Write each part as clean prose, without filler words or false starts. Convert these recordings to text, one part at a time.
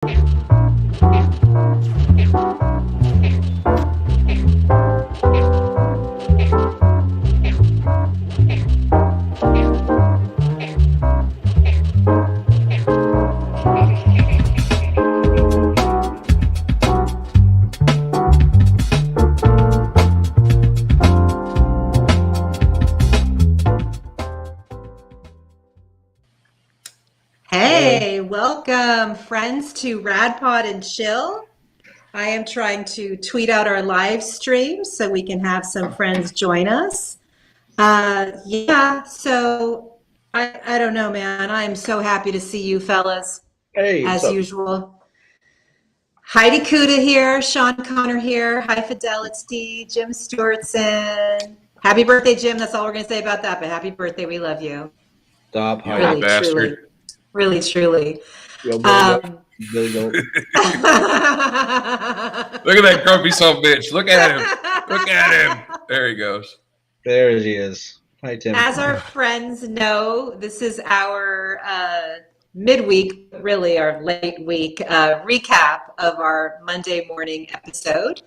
Hey, welcome friends to RadPod and Chill. I am trying to tweet out our live stream so we can have some friends join us. So I don't know, man. I am so happy to see you fellas Hey, what's as up? usual. Heidi Kuda here, Sean Connor here, High Fidelity, Jim Stewartson. Happy birthday, Jim. That's all we're going to say about that, but happy birthday. We love you. Stop, You Heidi. little bastard. Really, truly. Yo, Billy Goat. Billy Goat. Look at that grumpy son of a bitch. Look at him. Look at him. There he goes. There he is. Hi, Tim. As our friends know, this is our midweek, really our late week recap of our Monday morning episode.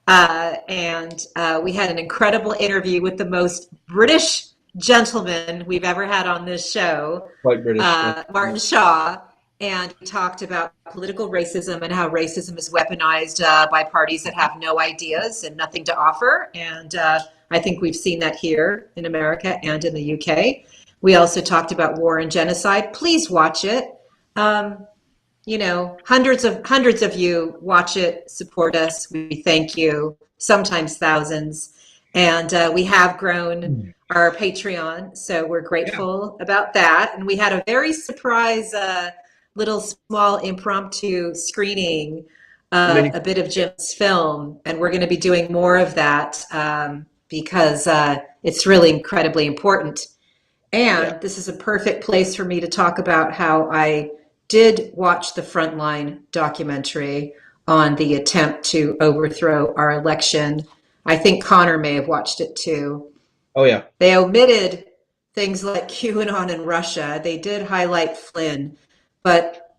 And we had an incredible interview with the most British gentleman we've ever had on this show, Quite British. Martin Shaw. And we talked about political racism and how racism is weaponized by parties that have no ideas and nothing to offer. And I think we've seen that here in America and in the UK. We also talked about war and genocide. Please watch it. You know, hundreds of you watch it, support us. We thank you, sometimes thousands. And we have grown our Patreon, so we're grateful about that. And we had a very surprise little small impromptu screening a bit of Jim's film, and we're going to be doing more of that because it's really incredibly important. And this is a perfect place for me to talk about how I did watch the Frontline documentary on the attempt to overthrow our election. I think Connor may have watched it too. Oh, yeah. They omitted things like QAnon in Russia. They did highlight Flynn. But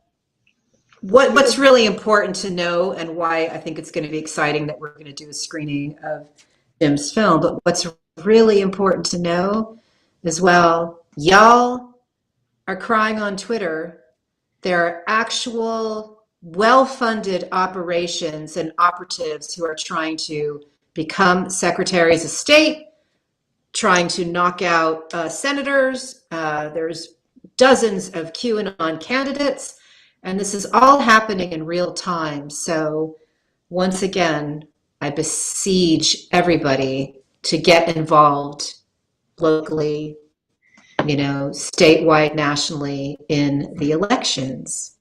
what's really important to know, and why I think it's going to be exciting that we're going to do a screening of Jim's film, but what's really important to know as well, y'all are crying on Twitter. There are actual well-funded operations and operatives who are trying to become secretaries of state, trying to knock out senators. There's dozens of QAnon candidates, and this is all happening in real time. So once again, I beseech everybody to get involved locally, you know, statewide, nationally in the elections,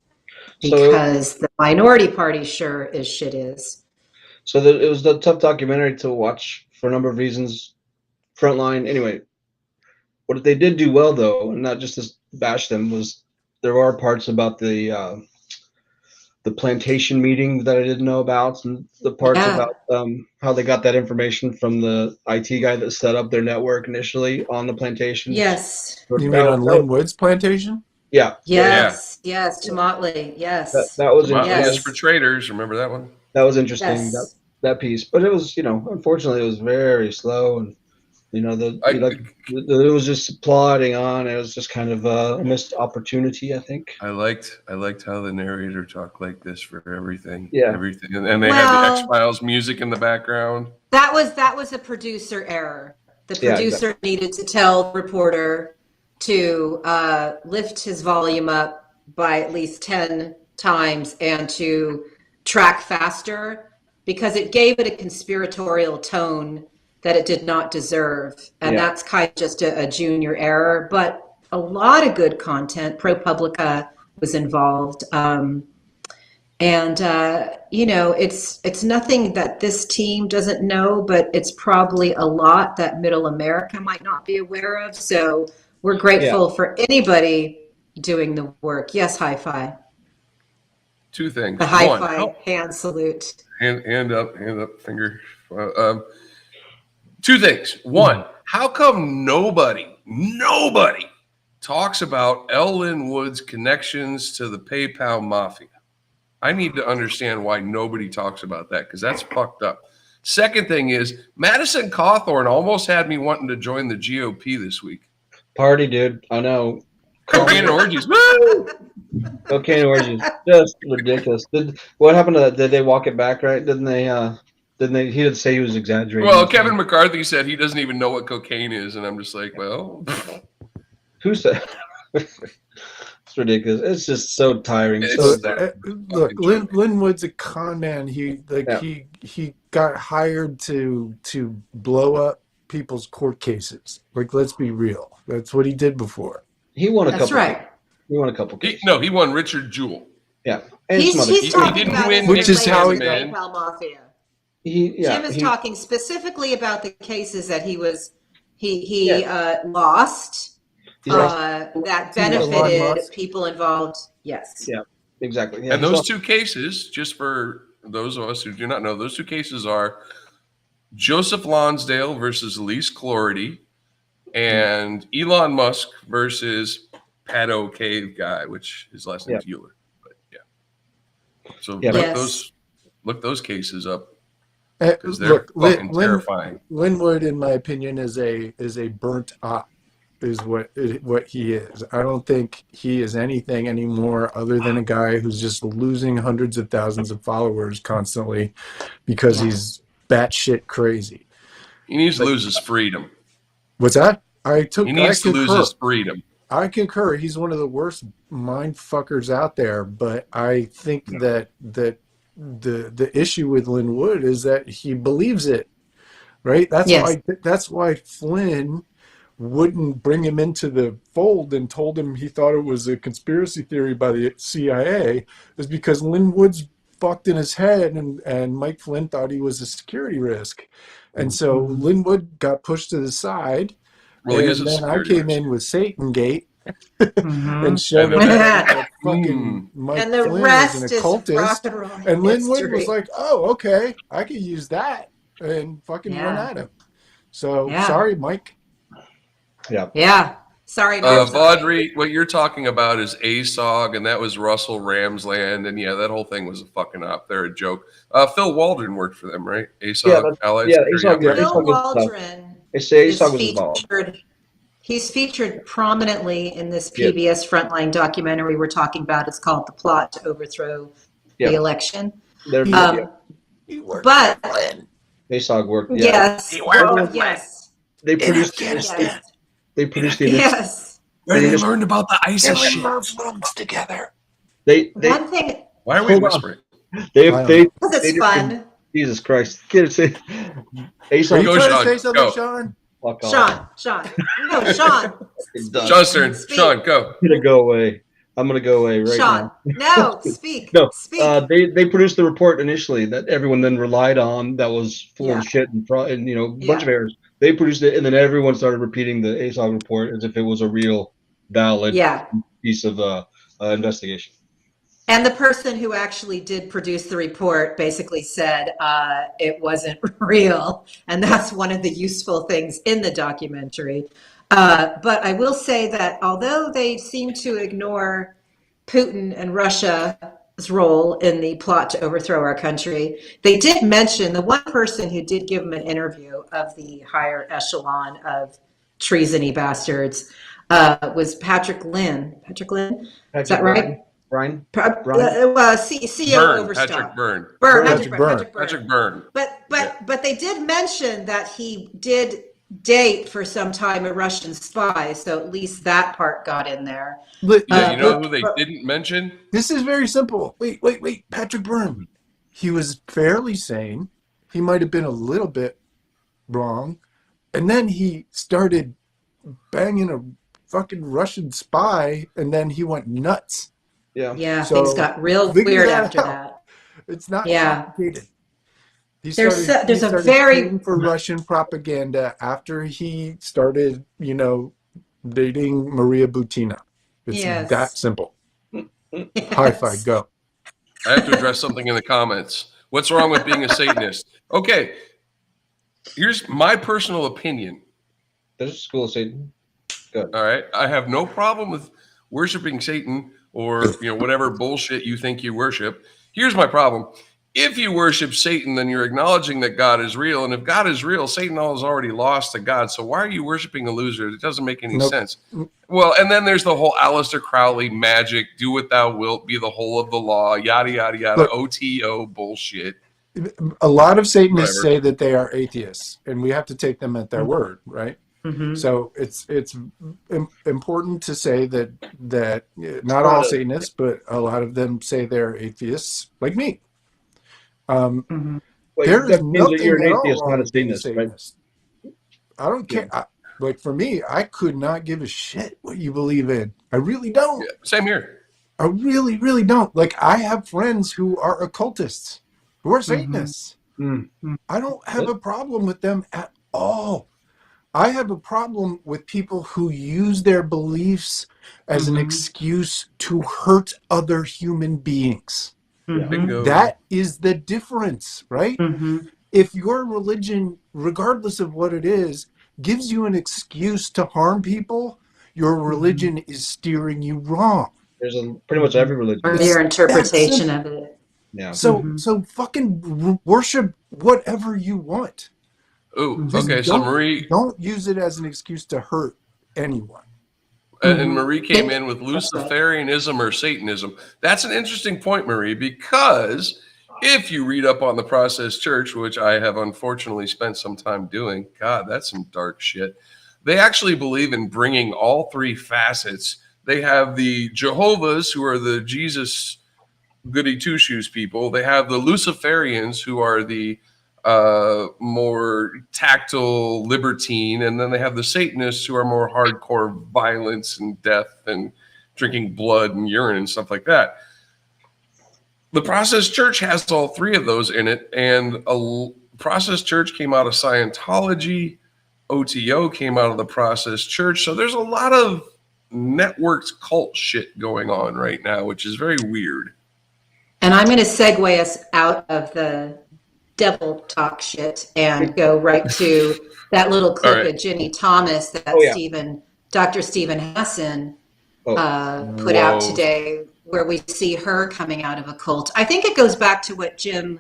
because the minority party sure as shit is. So it was a tough documentary to watch for a number of reasons. Frontline, anyway. What they did do well, though, and not just to bash them, was there are parts about the plantation meeting that I didn't know about, and the parts about how they got that information from the IT guy that set up their network initially on the plantation. Yes. You mean on Lynn Wood's plantation? Yeah. Yes. Yes. Tomatley. Yes. That was Tomatley is for traders. Remember that one? That was interesting. Yes. That piece, but it was, you know, unfortunately, it was very slow, and you know, it was just plodding on. It was just kind of a missed opportunity, I think. I liked how the narrator talked like this for everything. Yeah. Everything. And they had the X-Files music in the background. That was a producer error. The producer needed to tell the reporter to lift his volume up by at least 10 times and to track faster, because it gave it a conspiratorial tone that it did not deserve. And that's kind of just a junior error, but a lot of good content. ProPublica was involved. You know, it's nothing that this team doesn't know, but it's probably a lot that middle America might not be aware of. So we're grateful for anybody doing the work. Yes, hi-fi. Two things. The hi-fi hand salute. Hand up, finger. Two things. One, how come nobody talks about Lynn Wood's connections to the PayPal mafia? I need to understand why nobody talks about that, because that's fucked up. Second thing is, Madison Cawthorn almost had me wanting to join the GOP this week. Party, dude. I know. Cocaine and orgies. Woo! Cocaine orgies. Just ridiculous. What happened to that? Did they walk it back, right? Didn't they? He did say he was exaggerating. Well, Kevin McCarthy said he doesn't even know what cocaine is, and I'm just like, well, Who said? It's ridiculous. It's just so tiring. It's- Look, Lynn Wood's a con man. He got hired to blow up people's court cases. Like, let's be real. That's what he did before. He won a That's couple. right. He won a couple cases. he won Richard Jewell. Yeah, and some other. He's talking didn't about win his Which is how he- relationship with the Mafia. Yeah, Jim is he- talking specifically about the cases that he lost. He's lost- That Elon benefited Musk. people involved. Yes. Yeah. Exactly. Yeah, And he's those lost- two cases, just for those of us who do not know, those two cases are Joseph Lonsdale versus Elise Clordy and Elon Musk versus Pato Cave guy, which his last name is Euler. But yeah. So Yeah, look those cases up, Eh, because they're Look, fucking terrifying. Linwood, in my opinion, is a burnt op. Is what he is. I don't think he is anything anymore other than a guy who's just losing hundreds of thousands of followers constantly because he's batshit crazy. He needs to lose his freedom. What's that? He needs to lose his freedom. I concur. He's one of the worst mind fuckers out there. But I think that the issue with Lynn Wood is that he believes it, right? That's why Flynn wouldn't bring him into the fold and told him he thought it was a conspiracy theory by the CIA, is because Lynn Wood's fucked in his head, and Mike Flynn thought he was a security risk, and so Lynn Wood got pushed to the side. Well, he and is a then I security came risk. in with Satan Gate and showed him And that fucking Mike And the Flynn rest was is an occultist. rock and roll And Lynn Wood history. was like, "Oh, okay, I could use that," and fucking run Yeah. at him. So Yeah. sorry, Mike. Yeah. Sorry, Mike. Vaudry, what you're talking about is ASOG, and that was Russell Ramsland, and yeah, that whole thing was a fucking op. They're a joke. Phil Waldron worked for them, right? ASOG, Allied Security ASOG, Operations. Bill ASOG was Waldron They say is ASOG was involved. featured. He's featured prominently in this PBS Frontline documentary we're talking about. It's called "The Plot to Overthrow the Election." They're, But ASOG worked. Yeah. yes, yes, They produced. yes, They produced the. yes. Where they learned about the ISIS shit. Muslims together. They One thing, Why are we Hold on. whispering? they Wow. they. because it's they fun. Jesus Christ! Get it? Say, Are you ASOG. Go, trying Sean, to say something, go. Sean? Fuck off. Sean, no, Sean, It's done. Sean's turn. Speak. Sean, go. I'm gonna go away. I'm gonna go away right Sean, now. no, speak, No, speak. they produced the report initially that everyone then relied on that was full Yeah. of shit and a bunch Yeah. of errors. They produced it, and then everyone started repeating the ASOG report as if it was a real, valid Yeah. piece of investigation. And the person who actually did produce the report basically said it wasn't real. And that's one of the useful things in the documentary. But I will say that although they seem to ignore Putin and Russia's role in the plot to overthrow our country, they did mention the one person who did give them an interview of the higher echelon of treasony bastards was Patrick Lynn. Patrick Lynn? Is that right? Brian? CEO Byrne, Overstock. Patrick Byrne. Patrick Byrne. Byrne. But they did mention that he did date for some time a Russian spy, so at least that part got in there. Yeah, you know who they didn't mention? This is very simple. Wait. Patrick Byrne. He was fairly sane. He might have been a little bit wrong. And then he started banging a fucking Russian spy, and then he went nuts. Yeah. Yeah, So, things got real figure weird that after out. that. It's not Yeah. complicated. He There's started a very- paying for Russian propaganda after he started, dating Maria Butina. It's Yes. that simple. High five, go. I have to address something in the comments. What's wrong with being a Satanist? Okay, here's my personal opinion. There's a school of Satan. All right, I have no problem with worshiping Satan or whatever bullshit you think you worship. Here's my problem. If you worship Satan, then you're acknowledging that God is real. And if God is real, Satan has already lost to God. So why are you worshiping a loser? It doesn't make any sense. Well, and then there's the whole Aleister Crowley magic, do what thou wilt, be the whole of the law, yada, yada, yada, Look, OTO bullshit. A lot of Satanists Whatever. say that they are atheists, and we have to take them at their word, right? Mm-hmm. So it's important to say that not all Satanists, but a lot of them say they're atheists, like me. Mm-hmm. Well, There is that means that you're nothing an at all atheist, wrong not a with being a Satanist, right? Satanist. I don't care. Like for me, I could not give a shit what you believe in. I really don't. Yeah, same here. I really, really don't. Like, I have friends who are occultists, who are Satanists. Mm. I don't have a problem with them at all. I have a problem with people who use their beliefs as an excuse to hurt other human beings. Bingo. That is the difference, right? Mm-hmm. If your religion, regardless of what it is, gives you an excuse to harm people, your religion is steering you wrong. There's pretty much every religion. Or your interpretation of it. Yeah. So fucking worship whatever you want. Oh, Just okay. So Marie don't use it as an excuse to hurt anyone. and Marie came in with Luciferianism or Satanism. That's an interesting point, Marie, because if you read up on the Process Church, which I have unfortunately spent some time doing, God, that's some dark shit. They actually believe in bringing all three facets. They have the Jehovah's, who are the Jesus goody two shoes people. They have the Luciferians, who are the more tactile libertine, and then they have the Satanists, who are more hardcore violence and death and drinking blood and urine and stuff like that. The Process Church has all three of those in it, and a Process Church came out of Scientology. OTO came out of the Process Church. So there's a lot of networked cult shit going on right now, which is very weird. And I'm going to segue us out of the devil talk shit and go right to that little clip of Ginny Thomas that Dr. Stephen Hassan put out today, where we see her coming out of a cult. I think it goes back to what Jim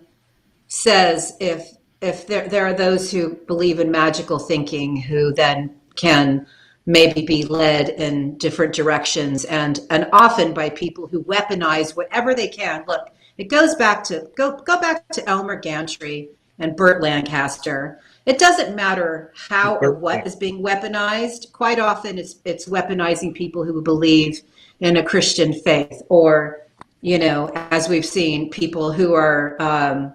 says. If there are those who believe in magical thinking, who then can maybe be led in different directions, and often by people who weaponize whatever they can. Look, it goes back to go back to Elmer Gantry and Burt Lancaster. It doesn't matter how or what is being weaponized. Quite often it's weaponizing people who believe in a Christian faith, or, you know, as we've seen, people who are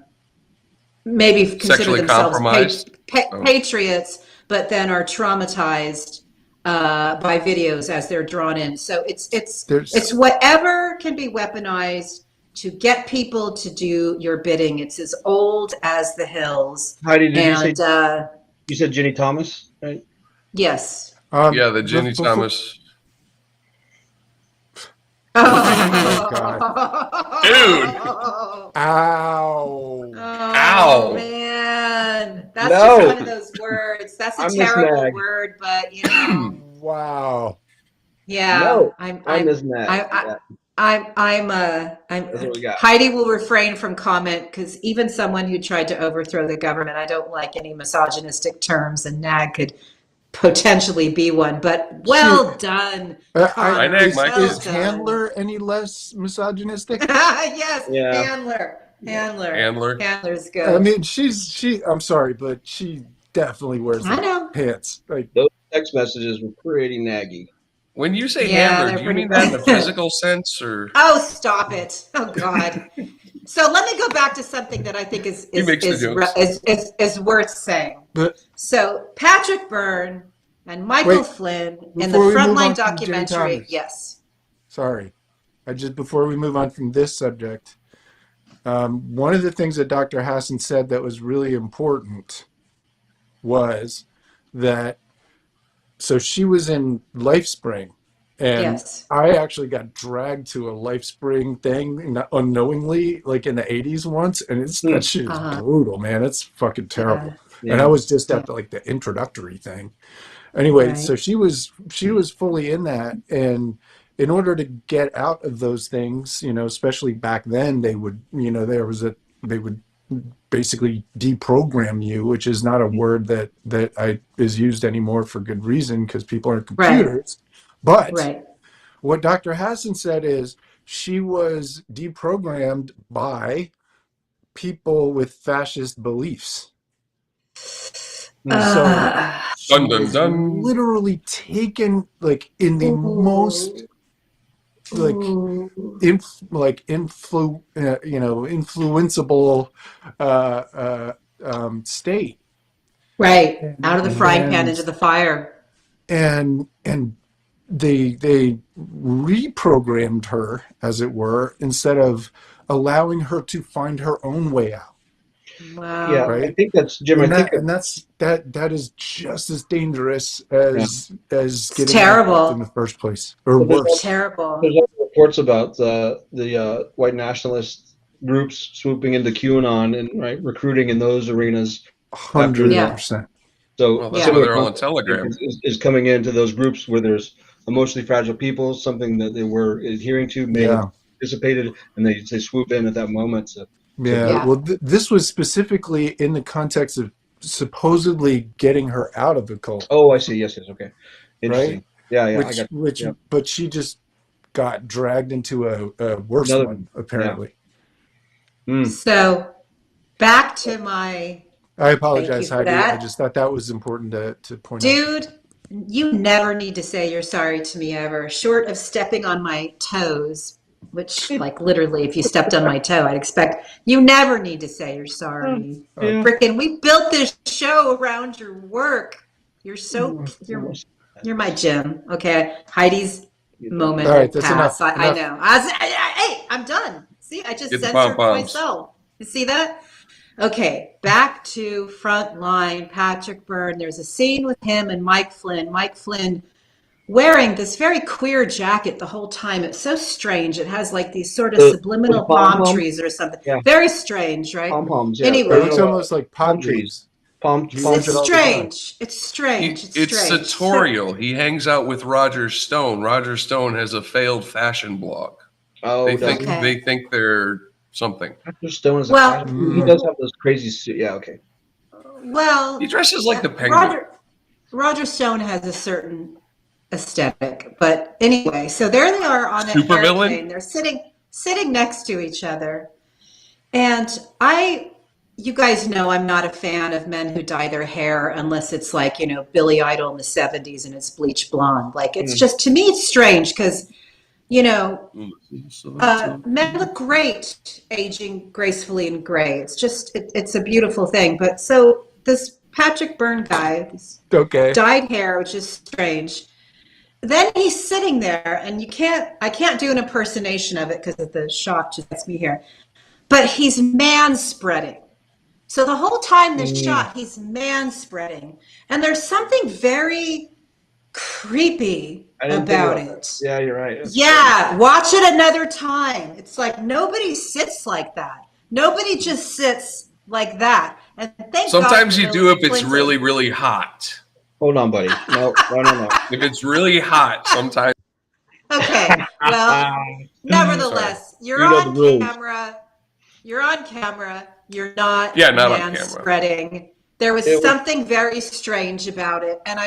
maybe consider sexually themselves patriots, but then are traumatized by videos as they're drawn in. So it's whatever can be weaponized to get people to do your bidding. It's as old as the hills. Heidi, did you said Ginny Thomas, right? Yes. Yeah, the Ginny Thomas. Oh, God. Dude. Ow. Ow. Man. That's just one of those words. That's a terrible word, but you know. Wow. Yeah. No, I'm this nag. Heidi will refrain from comment, because even someone who tried to overthrow the government, I don't like any misogynistic terms, and nag could potentially be one, but well done. Is Handler any less misogynistic? Yes, yeah. Handler's good. I mean, I'm sorry, but she definitely wears pants. Like, those text messages were pretty naggy. When you say handler, do you mean that in the physical sense, or? Oh, stop it! Oh God. So let me go back to something that I think is worth saying. So Patrick Byrne and Michael Flynn in the Frontline documentary. Yes. Sorry, before we move on from this subject, one of the things that Dr. Hassan said that was really important was that. So she was in LifeSpring, and I actually got dragged to a LifeSpring thing unknowingly, like in the 80s once, and that shit is brutal, man. It's fucking terrible. Yeah. And I was just at the introductory thing. Anyway, so she was fully in that, and in order to get out of those things, especially back then, they would, they would basically deprogram you, which is not a word that is used anymore for good reason because people are computers. But what Dr. Hassan said is she was deprogrammed by people with fascist beliefs. So she was literally taken like in the most influenceable state. Right. Out of the frying pan into the fire. And they reprogrammed her, as it were, instead of allowing her to find her own way out. Wow. Yeah, right? I think that's Jim. That is just as dangerous as getting terrible in the first place, or worse. Terrible. There's reports about the white nationalist groups swooping into QAnon and recruiting in those arenas. 100%. So that's why they're all on Telegram. Is coming into those groups where there's emotionally fragile people, something that they were adhering to, may have anticipated, and they swoop in at that moment. Well, this was specifically in the context of supposedly getting her out of the cult. Oh, I see. Yes. Okay. Interesting. Right? Yeah. But she just got dragged into a worse one, apparently. Yeah. So back to my... I apologize, Heidi. I just thought that was important to point out. Dude, you never need to say you're sorry to me ever, short of stepping on my toes, which, like, literally, if you stepped on my toe, I'd expect you never need to say you're sorry. Frickin', we built this show around your work. You're you're my Jim. Okay, Heidi's moment. All right, that's enough. I know. Hey, I'm done. See, I just censored myself. You see that? Okay, back to Frontline, Patrick Byrne. There's a scene with him and Mike Flynn. Mike Flynn wearing this very queer jacket the whole time. It's so strange. It has like these sort of subliminal palm trees or something. Yeah. Very strange, right? Pom-poms, yeah. Anyway. It's almost like palm trees. It's strange. It's strange. It's sartorial. He hangs out with Roger Stone. Roger Stone has a failed fashion blog. Oh, they think they're something. Roger Stone is he does have those crazy suits. Yeah, okay. Well, he dresses like the Penguin. Roger Stone has a certain aesthetic, but anyway, so there they are on an airplane. They're sitting next to each other, and you guys know I'm not a fan of men who dye their hair unless it's like Billy Idol in the 70s and it's bleach blonde. Like it's just, to me, it's strange because men look great aging gracefully in gray. It's just, it's a beautiful thing. But so this Patrick Byrne guy, dyed hair, which is strange. Then he's sitting there, and I can't do an impersonation of it because the shot just gets me here. But he's man-spreading. So the whole time this shot, he's man-spreading. And there's something very creepy about it. Yeah, you're right. Watch it another time. It's like nobody sits like that. Nobody just sits like that. And sometimes you do if it's really, really hot. Hold on, buddy. No. If it's really hot, sometimes. Okay. Well, nevertheless, you're on camera. You're on camera. You're not man-spreading. There was something very strange about it, and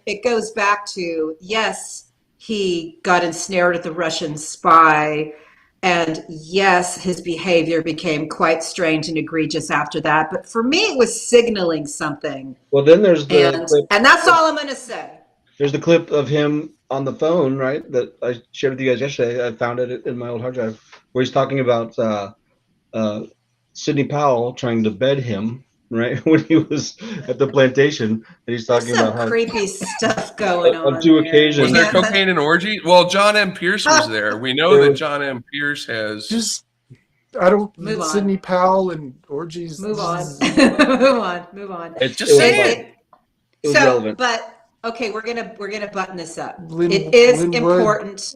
it goes back to, yes, he got ensnared at the Russian spy, and yes, his behavior became quite strange and egregious after that. But for me, it was signaling something. Well, then there's the clip, and that's all I'm going to say. There's the clip of him on the phone, right, that I shared with you guys yesterday. I found it in my old hard drive, where he's talking about Sidney Powell trying to bed him, right, when he was at the plantation, and he's talking about how creepy stuff going on 2 occasions. Was there cocaine and orgy? Well, John M. Pierce was there. We know that John M. Pierce has. Sidney Powell and orgies. Move on. Move on. It's just saying. It was relevant. But okay, we're gonna button this up. It is important.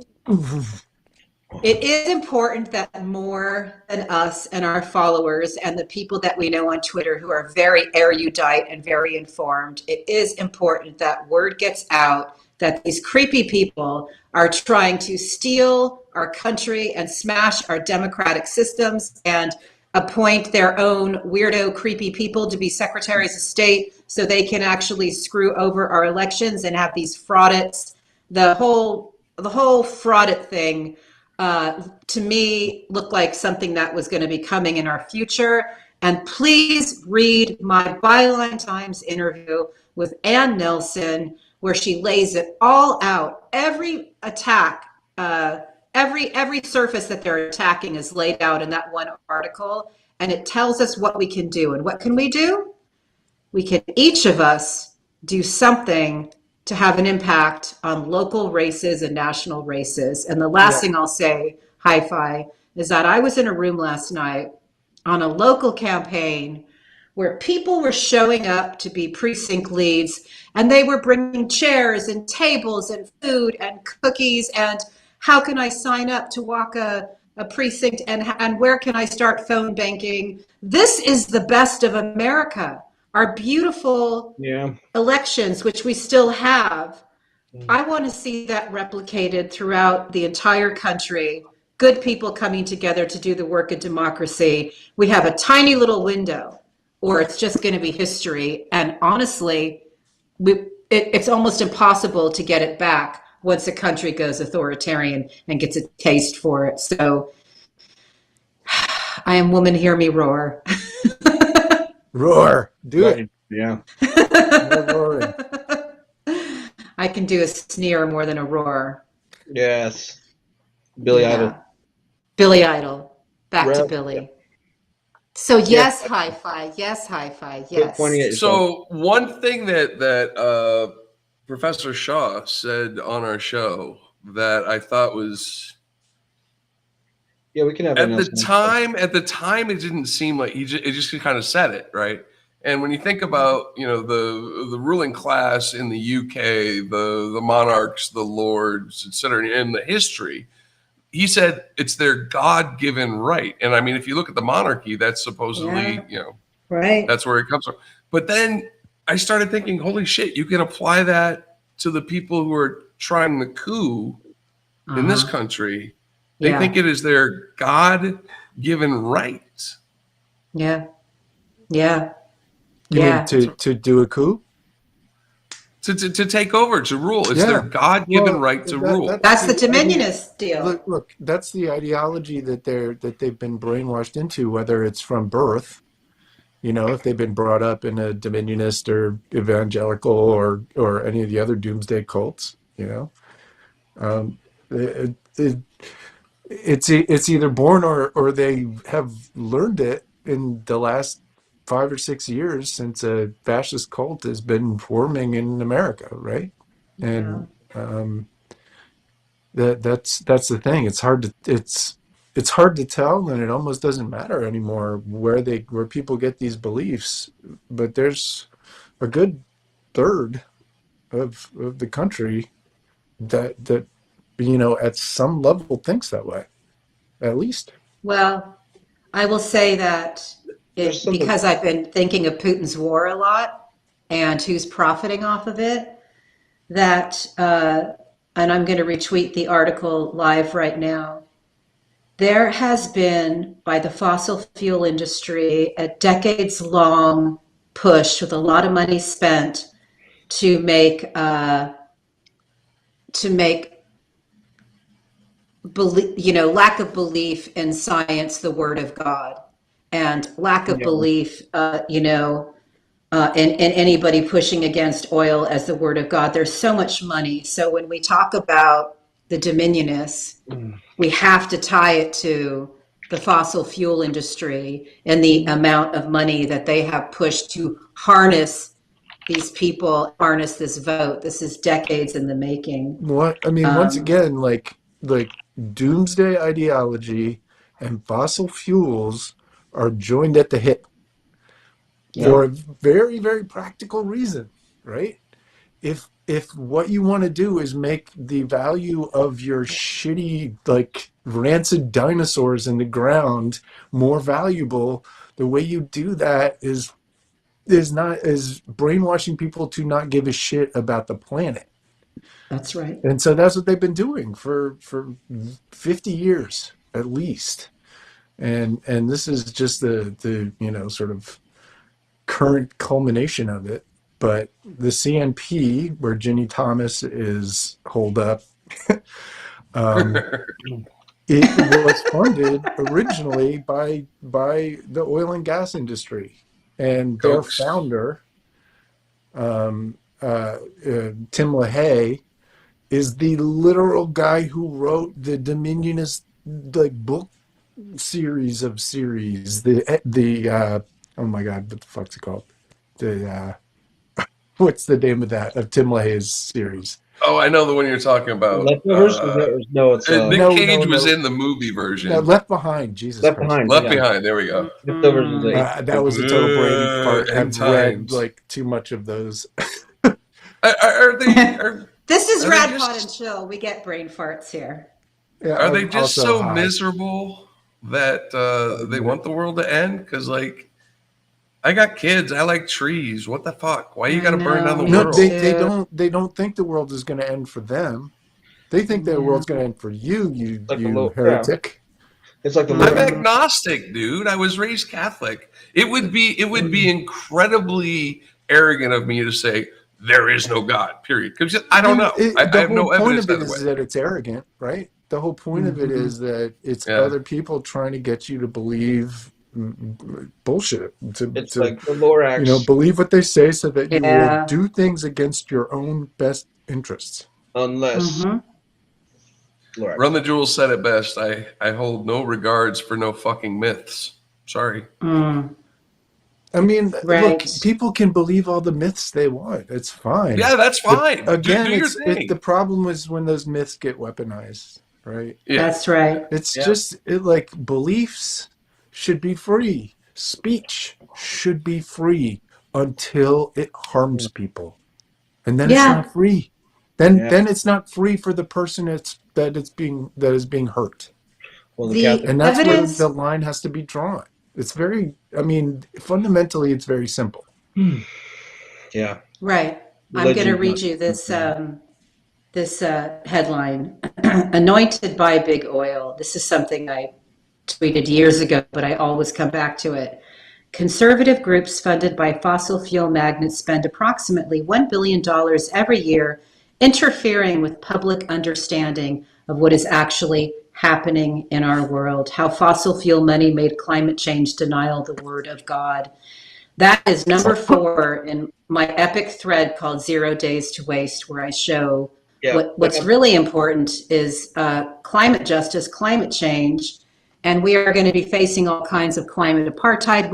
It is important that more than us and our followers and the people that we know on Twitter who are very erudite and very informed, it is important that word gets out that these creepy people are trying to steal our country and smash our democratic systems and appoint their own weirdo, creepy people to be secretaries of state so they can actually screw over our elections and have these fraudits. The whole fraudit thing, to me, looked like something that was going to be coming in our future. And please read my Byline Times interview with Ann Nelson, where she lays it all out. Every attack, every surface that they're attacking is laid out in that one article, and it tells us what we can do. And what can we do? We can, each of us, do something to have an impact on local races and national races. And the last thing I'll say, hi-fi, is that I was in a room last night on a local campaign where people were showing up to be precinct leads, and they were bringing chairs and tables and food and cookies, and how can I sign up to walk a precinct, and where can I start phone banking? This is the best of America. Our beautiful elections, which we still have. I want to see that replicated throughout the entire country. Good people coming together to do the work of democracy. We have a tiny little window, or it's just going to be history. And honestly, it's almost impossible to get it back once a country goes authoritarian and gets a taste for it. So I am woman, hear me roar. Roar. Do it. Yeah. Roaring. I can do a sneer more than a roar. Yes. Billy Idol. Billy Idol. Back to Rep. Billy. So yes, hi-fi. Yes, hi-fi. Yes. Pointing at yourself. So one thing that Professor Shaw said on our show that I thought was Yeah, we can have at the time. At the time, it didn't seem like it just kind of said it, right. And when you think about the ruling class in the UK, the monarchs, the lords, etc., in the history, he said it's their God-given right. And I mean, if you look at the monarchy, that's supposedly right. That's where it comes from. But then I started thinking, holy shit, you can apply that to the people who are trying the coup in this country. They think it is their God-given right. Yeah. Yeah. You mean to do a coup? To take over, to rule. It's their God-given right to rule. That's the Dominionist deal. Look, that's the ideology that they've been brainwashed into, whether it's from birth, if they've been brought up in a Dominionist or evangelical or any of the other doomsday cults, it's either born or they have learned it in the last 5 or 6 years since a fascist cult has been forming in America, right? And that's the thing. It's hard to tell, and it almost doesn't matter anymore where people get these beliefs. But there's a good third of the country that at some level thinks that way, at least. Well, I will say that because I've been thinking of Putin's war a lot and who's profiting off of it, that, and I'm going to retweet the article live right now, there has been, by the fossil fuel industry, a decades-long push with a lot of money spent to make lack of belief in science the word of God, and lack of belief in anybody pushing against oil as the word of God. There's so much money. So when we talk about the Dominionists, we have to tie it to the fossil fuel industry and the amount of money that they have pushed to harness these people, harness this vote. This is decades in the making. Once again, like doomsday ideology and fossil fuels are joined at the hip for a very, very practical reason, right? If what you want to do is make the value of your shitty, rancid dinosaurs in the ground more valuable, the way you do that is brainwashing people to not give a shit about the planet. That's right. And so that's what they've been doing for 50 years at least. And this is just the sort of current culmination of it. But the CNP, where Ginny Thomas is holed up, it was funded originally by the oil and gas industry, and their Cokes. founder, Tim LaHaye, is the literal guy who wrote the Dominionist book series. Oh my god, what the fuck's it called? What's the name of Tim LaHaye's series? Oh, I know the one you're talking about. Leftovers? No, it's Nick No, Cage no, was no. in the movie version. No, Left Behind. Jesus Left Christ. Behind. Left yeah. Behind. There we go. Leftovers was That was a total brain fart. End I've read times. too much of those. Are they? This is Are they Rad just- Pod and Chill. We get brain farts here. Yeah, Are they I'm just also so high. miserable that they want the world to end? Because I got kids. I like trees. What the fuck? Why you got to burn down the No, world? they don't think the world is going to end for them. They think the world's going to end for you, Like you heretic. It's like the I'm agnostic, dude. I was raised Catholic. It would be incredibly arrogant of me to say there is no God. Period. Because I don't know. I have no evidence The whole point of it either is way. that it's arrogant, right? The whole point of it is that it's Yeah. other people trying to get you to believe bullshit. It's like the Lorax. Believe what they say so that you Yeah. will do things against your own best interests. Unless Lorax. Run the Jewels said it best. I hold no regards for no fucking myths. Sorry. I mean, Right. look, people can believe all the myths they want. It's fine. Yeah, that's fine. Again, do your thing. the problem is when those myths get weaponized, right? Yeah. That's right. It's Yeah. just beliefs should be free. Speech should be free until it harms people, and then it's Yeah. not free. Then Yeah. then it's not free for the person that is being hurt, Well, The- Catholic, and that's Evidence- where the line has to be drawn. It's fundamentally, it's very simple. yeah. Right. I'm Religion, going to read not- you this headline. Anointed by big oil. This is something I tweeted years ago, but I always come back to it. Conservative groups funded by fossil fuel magnates spend approximately $1 billion every year interfering with public understanding of what is actually happening in our world, how fossil fuel money made climate change denial the word of God. That is number 4 in my epic thread called 0 Days to Waste, where I show what's really important is climate justice, climate change, and we are going to be facing all kinds of climate apartheid.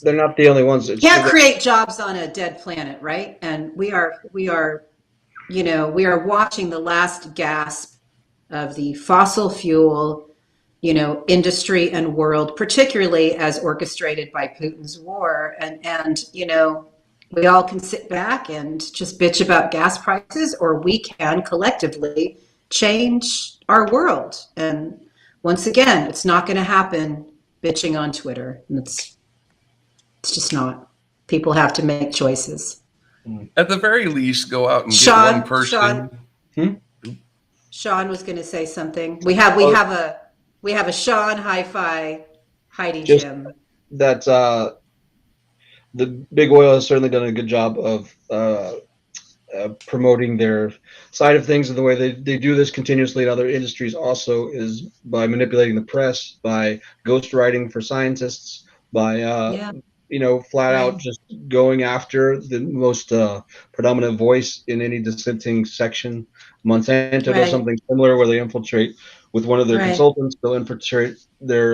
They're not the only ones. It's Can't create jobs on a dead planet, right? And we are watching the last gasp of the fossil fuel, industry and world, particularly as orchestrated by Putin's war. And we all can sit back and just bitch about gas prices, or we can collectively change our world. And once again, it's not going to happen bitching on Twitter. And it's just not. People have to make choices. At the very least, go out and get one person. Sean was going to say something. We have a Sean hi-fi Heidi Just- Jim. That the big oil has certainly done a good job of promoting their side of things, and the way they do this continuously in other industries also is by manipulating the press, by ghostwriting for scientists, by flat out just going after the most predominant voice in any dissenting section. Monsanto does something similar where they infiltrate with one of their consultants. They'll infiltrate their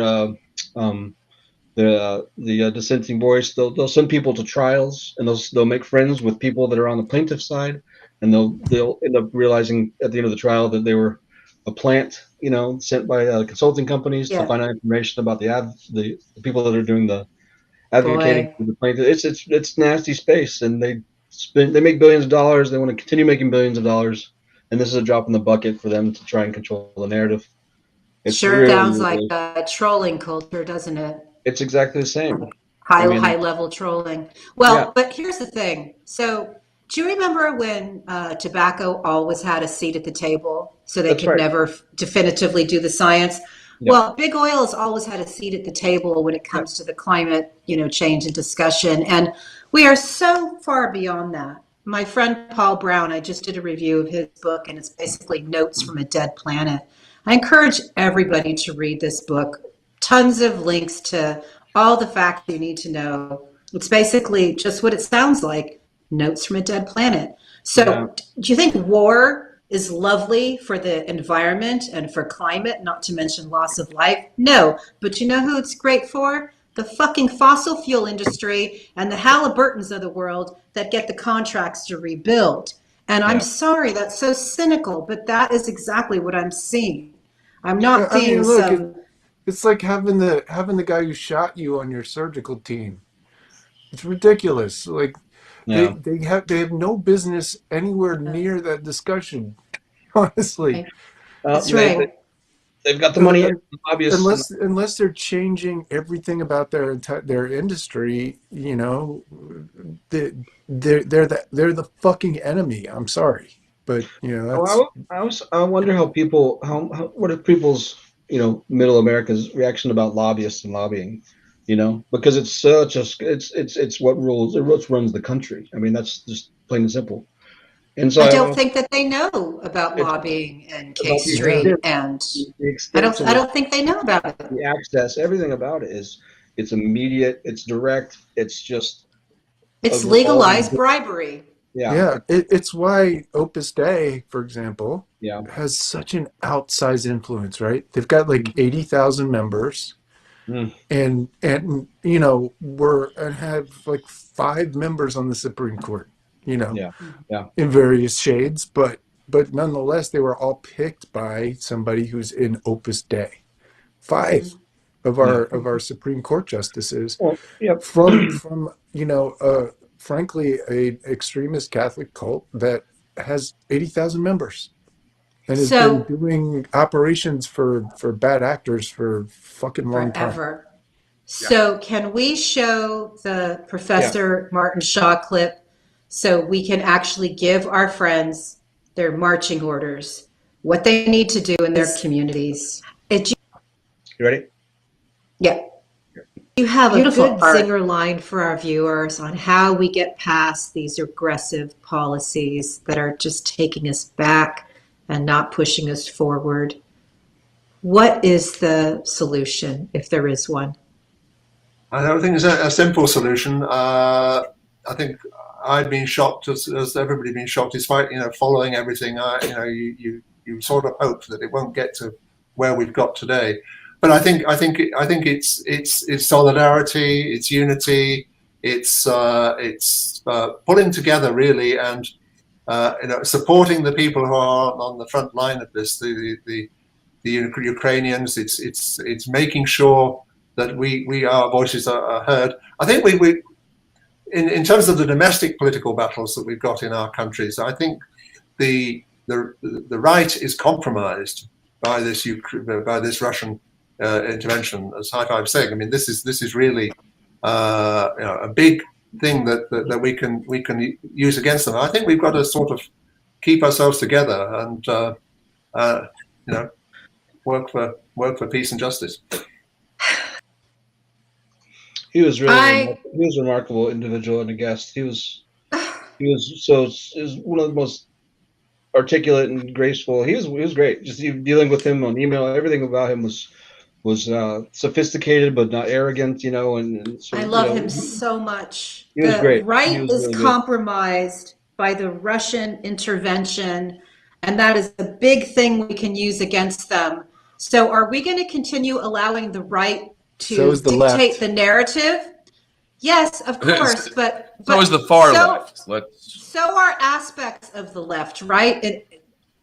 the dissenting voice. They'll send people to trials, and they'll make friends with people that are on the plaintiff side, and they'll end up realizing at the end of the trial that they were a plant, sent by consulting companies to find out information about the people that are doing the advocating for the plaintiff. It's nasty space, and they make billions of dollars. They want to continue making billions of dollars, and this is a drop in the bucket for them to try and control the narrative. It sure sounds like a trolling culture, doesn't it? It's exactly the same. High level trolling. Well, but here's the thing. So Do you remember when tobacco always had a seat at the table so they That's could right. never definitively do the science? Yeah. Well, big oil has always had a seat at the table when it comes to the climate, change and discussion. And we are so far beyond that. My friend Paul Brown, I just did a review of his book, and it's basically Notes from a Dead Planet. I encourage everybody to read this book. Tons of links to all the facts you need to know. It's basically just what it sounds like, Notes from a Dead Planet. So do you think war is lovely for the environment and for climate, not to mention loss of life? No, but you know who it's great for? The fucking fossil fuel industry and the Halliburtons of the world that get the contracts to rebuild. And I'm sorry, that's so cynical, but that is exactly what I'm seeing. I'm not seeing some... It's like having the guy who shot you on your surgical team. It's ridiculous. Like they have no business anywhere near that discussion. Honestly, that's right. They've got the money, obviously. Unless they're changing everything about their industry, they're the fucking enemy. I'm sorry, but that's. I wonder how what are people's middle America's reaction about lobbyists and lobbying, because it's such a it's what runs the country. I mean, that's just plain and simple. And so I don't think that they know about lobbying and K Street, and I don't think they know about it. The access, everything about it it's immediate, it's direct, it's legalized bribery. Yeah, it's why Opus Dei, for example, has such an outsized influence, right? They've got like 80,000 members, and have like 5 members on the Supreme Court. In various shades, but nonetheless, they were all picked by somebody who's in Opus Dei. 5 of our Supreme Court justices from frankly, a extremist Catholic cult that has 80,000 members and has been doing operations for bad actors for fucking long time. Forever. So can we show the Professor Martin Shaw clip so we can actually give our friends their marching orders, what they need to do in their communities? You ready? Yeah. You have a good zinger line for our viewers on how we get past these aggressive policies that are just taking us back and not pushing us forward. What is the solution, if there is one? I don't think it's a simple solution. I think I've been shocked, as everybody been shocked, despite following everything. You sort of hope that it won't get to where we've got today. But I think it's solidarity, it's unity, it's pulling together really, and supporting the people who are on the front line of this, the Ukrainians. It's making sure that our voices are heard. I think we in terms of the domestic political battles that we've got in our countries, I think the right is compromised by this Russian intervention, as Hi-Fi was saying. I mean, this is really a big thing that we can use against them. I think we've got to sort of keep ourselves together and work for peace and justice. He was really he was a remarkable individual and a guest. He was one of the most articulate and graceful. He was great. Just dealing with him on email, everything about him was sophisticated but not arrogant, and so, I love him so much. He was great. Right is really compromised by the Russian intervention, and that is a big thing we can use against them. So are we going to continue allowing the right to dictate the narrative? Yes, of course, but so is the far left. So are aspects of the left, right?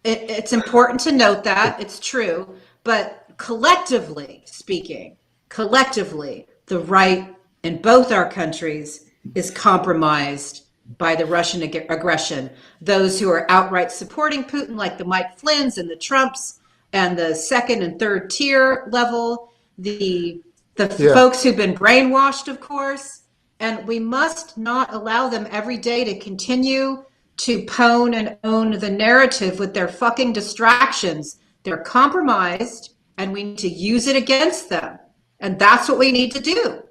It's important to note that it's true, but collectively speaking, the right in both our countries is compromised by the Russian aggression. Those who are outright supporting Putin, like the Mike Flynn's and the Trumps, and the second and third tier level, the folks who've been brainwashed, of course, and we must not allow them every day to continue to pwn and own the narrative with their fucking distractions. They're compromised, and we need to use it against them. And that's what we need to do.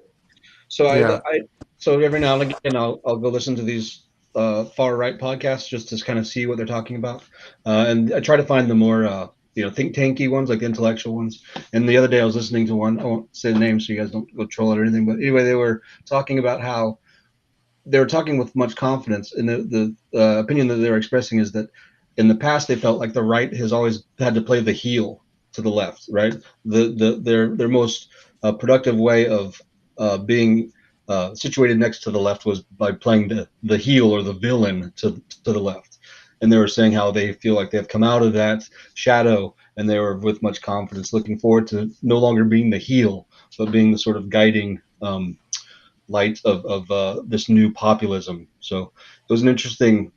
So Yeah. so every now and again, I'll go listen to these far right podcasts just to kind of see what they're talking about, and I try to find the more think tanky ones, like the intellectual ones. And the other day I was listening to one. I won't say the name so you guys don't go troll it or anything. But anyway, they were talking about how they were talking with much confidence, and the opinion that they were expressing is that in the past they felt like the right has always had to play the heel to the left, right? Their most productive way of being situated next to the left was by playing the heel or the villain to the left. And they were saying how they feel like they've come out of that shadow, and they were with much confidence looking forward to no longer being the heel, but being the sort of guiding light of this new populism. So it was an interesting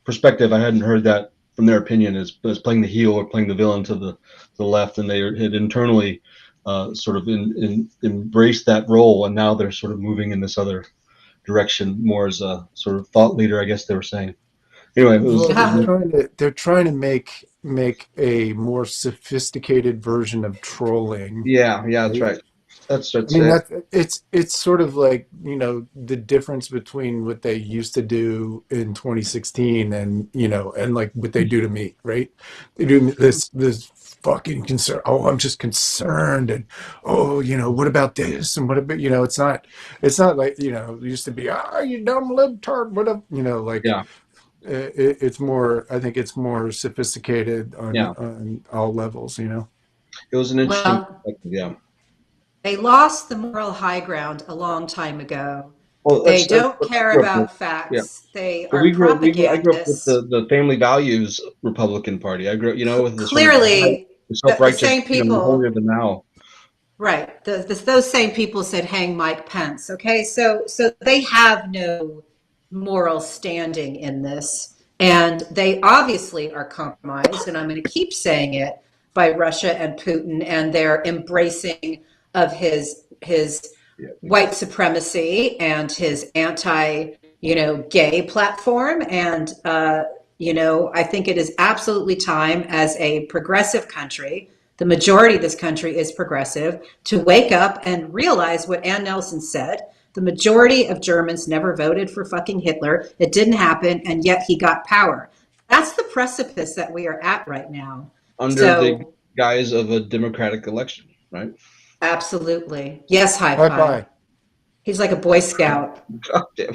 perspective. I hadn't heard that from their opinion as playing the heel or playing the villain to the left, and they had internally sort of embraced that role, and now they're sort of moving in this other direction more as a sort of thought leader, I guess they were saying. Anyway, they're trying to make a more sophisticated version of trolling. Yeah, that's right. That's I mean, it's sort of like, the difference between what they used to do in 2016 and like what they do to me, right? They do this fucking concern. Oh, I'm just concerned, and what about this, and what about it's not like it used to be, you dumb libtard, whatever, like yeah. It's more. I think it's more sophisticated on all levels. It was an interesting perspective, yeah. They lost the moral high ground a long time ago. Well, they don't care about facts. Yeah. They are propagandists. I grew up with the family values Republican Party. I grew up with clearly the self-righteous, the same people, holier than thou. Right. Those same people said, "Hang Mike Pence." Okay, so they have no moral standing in this, and they obviously are compromised. And I'm going to keep saying it, by Russia and Putin and their embracing of his white supremacy and his anti-gay platform. And I think it is absolutely time, as a progressive country, the majority of this country is progressive, to wake up and realize what Ann Nelson said. The majority of Germans never voted for fucking Hitler. It didn't happen, and yet he got power. That's the precipice that we are at right now. Under the guise of a democratic election, right? Absolutely. Yes, high five. He's like a Boy Scout. God damn,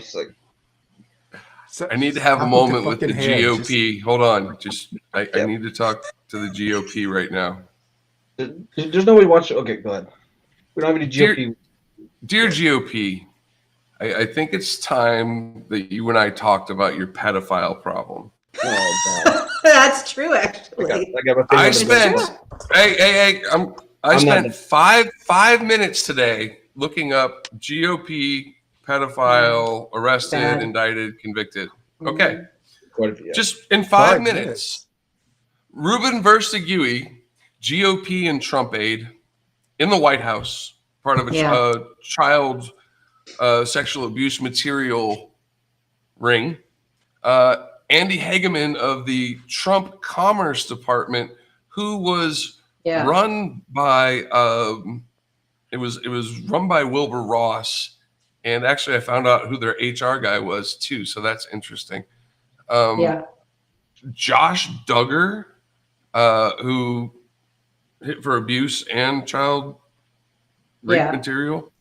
I need to have a moment with the GOP. Hold on. I need to talk to the GOP right now. There's nobody watching. Okay, go ahead. We don't have any GOP. Dear GOP, I think it's time that you and I talked about your pedophile problem. Oh, God. That's true, actually. I spent 5 minutes today looking up GOP pedophile arrested, indicted, convicted. Okay. Just in 5 minutes. Ruben Versailles, GOP and Trump aide in the White House, part of a child sexual abuse material ring. Andy Hageman of the Trump Commerce Department, who was run by it was run by Wilbur Ross, and actually I found out who their HR guy was too, so that's interesting. Josh Duggar, who hit for abuse and child rape material.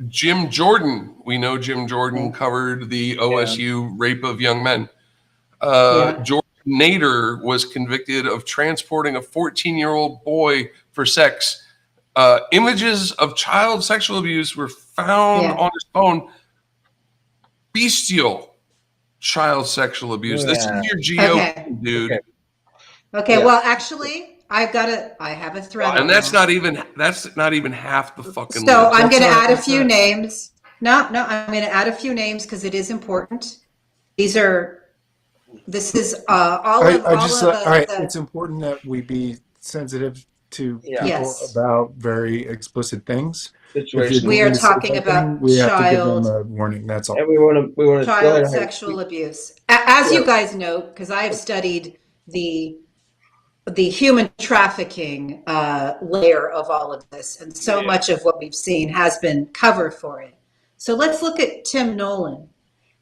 Jim Jordan, we know Jim Jordan covered the OSU rape of young men. Jordan Nader was convicted of transporting a 14-year-old boy for sex. Images of child sexual abuse were found on his phone. Bestial child sexual abuse. This is your GOP, dude. Okay. Well, actually, I have a thread. And that's not even half the fucking. So I'm going to add a few names. No, I'm going to add a few names because it is important. This is all right. It's important that we be sensitive to people about very explicit things. We are talking about we have to give them a warning. That's all. And we want to child sexual abuse. as you guys know, because I have studied the human trafficking layer of all of this, and so much of what we've seen has been cover for it. So let's look at Tim Nolan.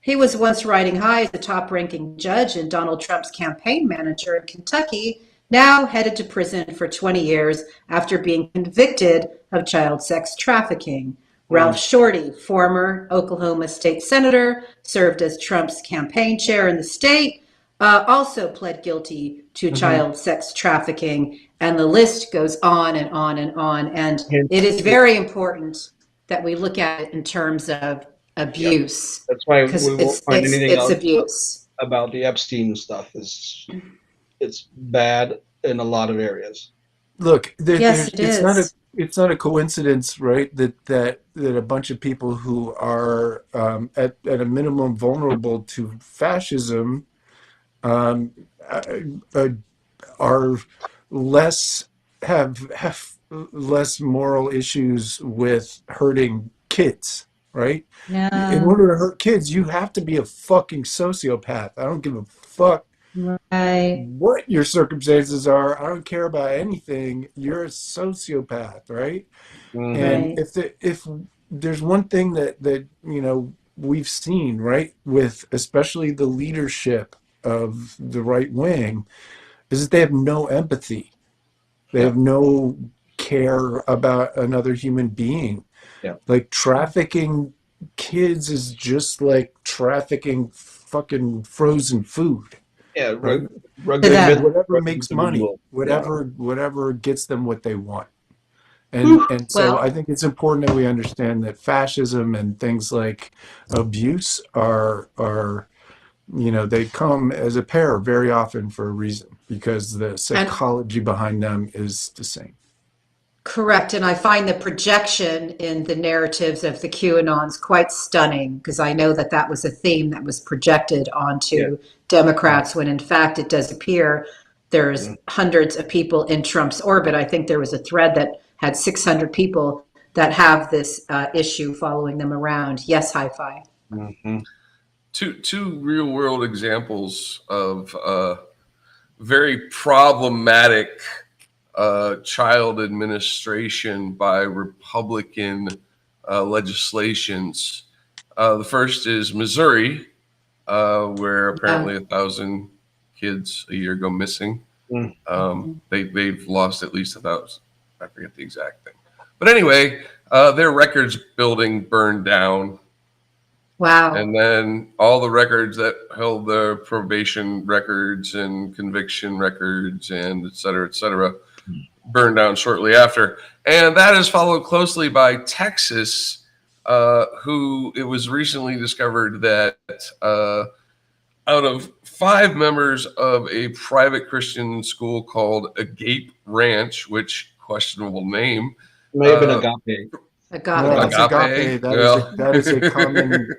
He was once riding high as the top-ranking judge and Donald Trump's campaign manager in Kentucky, now headed to prison for 20 years after being convicted of child sex trafficking. Ralph Shorty, former Oklahoma state senator, served as Trump's campaign chair in the state, also pled guilty to child sex trafficking, and the list goes on and on and on. And it is very important that we look at it in terms of abuse. Yep. That's why because we won't find anything else abuse about the Epstein stuff. It's bad in a lot of areas. Look, Yes, it is. It's not a coincidence, right? That a bunch of people who are at a minimum vulnerable to fascism are less have less moral issues with hurting kids, right? No. In order to hurt kids, you have to be a fucking sociopath. I don't give a fuck Right. what your circumstances are. I don't care about anything. You're a sociopath, right? And if there's one thing that we've seen, right, with especially the leadership of the right wing, is that they have no empathy. They have no care about another human being. Yeah. Like trafficking kids is just like trafficking fucking frozen food. Yeah, Right? whatever makes money, whatever gets them what they want. And so I think it's important that we understand that fascism and things like abuse are they come as a pair very often for a reason, because the psychology behind them is the same. Correct. And I find the projection in the narratives of the QAnons quite stunning, because I know that was a theme that was projected onto Democrats when in fact it does appear there's hundreds of people in Trump's orbit. I think there was a thread that had 600 people that have this issue following them around. Yes, hi-fi. Two real world examples of very problematic child administration by Republican legislations. The first is Missouri, where apparently 1,000 kids a year go missing. They've lost at least 1,000. I forget the exact thing. But anyway, their records building burned down. Wow. And then all the records that held the probation records and conviction records and et cetera, burned down shortly after. And that is followed closely by Texas, who it was recently discovered that out of 5 members of a private Christian school called Agape Ranch, which questionable name. May have been Agape. No, it's agape. That is a common.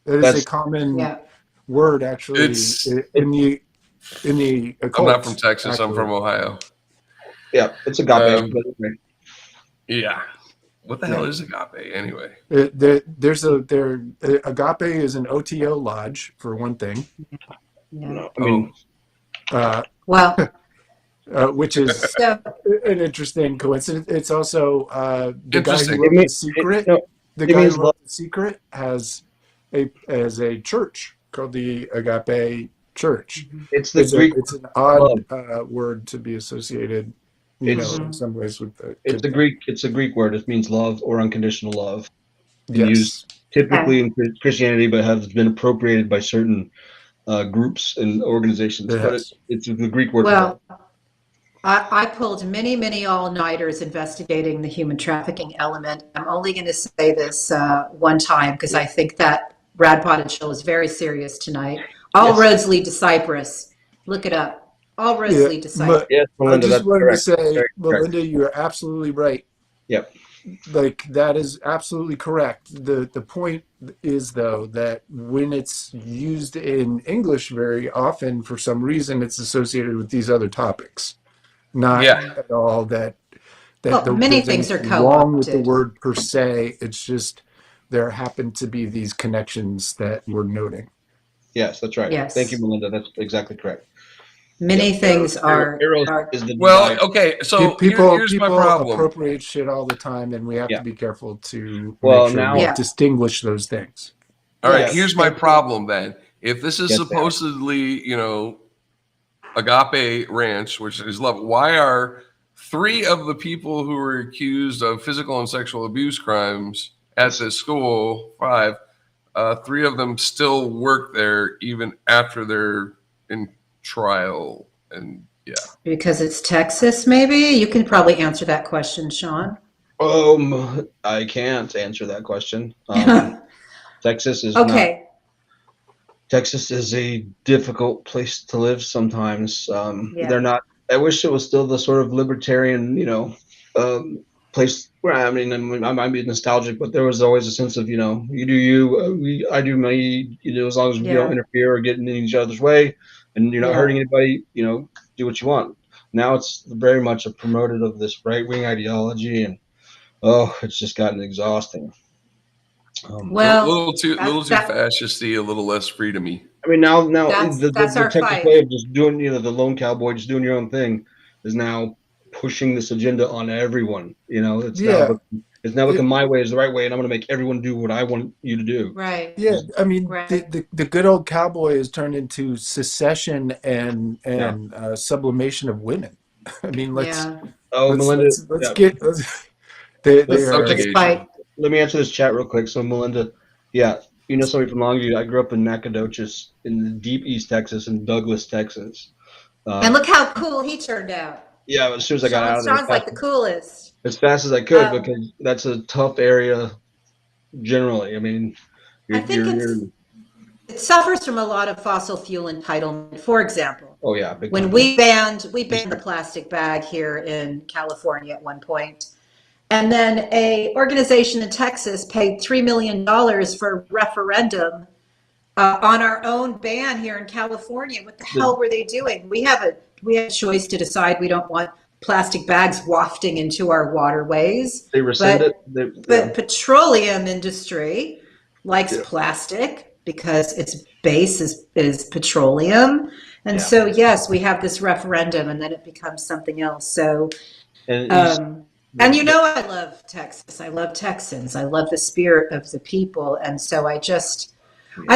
That is a common word, actually. In the occult. I'm not from Texas. Actually. I'm from Ohio. Yeah, it's agape. Yeah. What the hell is agape anyway? Agape is an OTO lodge for one thing. Yeah. I mean, which is an interesting coincidence. It's also the guy who wrote The Secret. The guy who wrote The Secret has a church called the Agape Church. It's Greek. It's an odd word to be associated, in some ways with the. It's a Greek word. It means love or unconditional love. Yes. Used typically in Christianity, but has been appropriated by certain groups and organizations. Yes. But it's the Greek word. Well, I pulled many all-nighters investigating the human trafficking element. I'm only going to say this one time, because I think that Brad Potted show is very serious tonight. All roads lead to Cyprus. Look it up. All roads lead to Cyprus. Yes, Melinda, I just wanted to say, Melinda, you're absolutely right. Yep. Like, that is absolutely correct. The point is, though, that when it's used in English very often, for some reason, it's associated with these other topics. Not at all that many things are co-opted. Wrong with the word per se. It's just there happen to be these connections that we're noting. Yes, that's right. Yes. Thank you, Melinda. That's exactly correct. Many Yep. things are is the Well, divide. okay, so people here's my people problem. appropriate shit all the time, and we have Yeah. to be careful to Well, make sure now- we Yeah. distinguish those things. All right, Yes. here's my problem then. If this is Get that. supposedly, Agape Ranch, which is love, why are 3 of the people who were accused of physical and sexual abuse crimes at this school, 5, 3 of them still work there even after they're in trial? And yeah. Because it's Texas, maybe? You can probably answer that question, Sean. I can't answer that question. Texas is not. Okay. Texas is a difficult place to live sometimes. Yeah. They're not. I wish it was still the sort of libertarian, place where I might be nostalgic, but there was always a sense of, you do you, I do me, as long as we don't Yeah. interfere or get in each other's way, and you're not Yeah. hurting anybody, do what you want. Now it's very much a promoted of this right wing ideology, and it's just gotten exhausting. Well, a little too that- fascisty, a little less freedomy. I mean, now That's the our Texas fight. way of just doing, the lone cowboy, just doing your own thing, is now pushing this agenda on everyone. It's now become my way is the right way, and I'm going to make everyone do what I want you to do. Right. Yeah, I mean, Right. the good old cowboy has turned into secession and sublimation of women. I mean, let's Melinda, get. They Let's are. Okay. Fight. let me answer this chat real quick. So, Melinda, somebody from Longview. I grew up in Nacogdoches in the deep East Texas, in Douglas, Texas. And look how cool he turned out. Yeah, as soon as I got out of there, Sean's like the coolest. as fast as I could, Um, because that's a tough area generally. I mean, I think it suffers from a lot of fossil fuel entitlement. For example, oh yeah, big when time. we banned the plastic bag here in California at one point, and then a organization in Texas paid $3 million for a referendum on our own ban here in California. What the hell were they doing? We have a choice to decide we don't want plastic bags wafting into our waterways. They rescind But petroleum industry likes plastic because its base is petroleum. And so, yes, we have this referendum and then it becomes something else. So, and I love Texas. I love Texans. I love the spirit of the people. And so I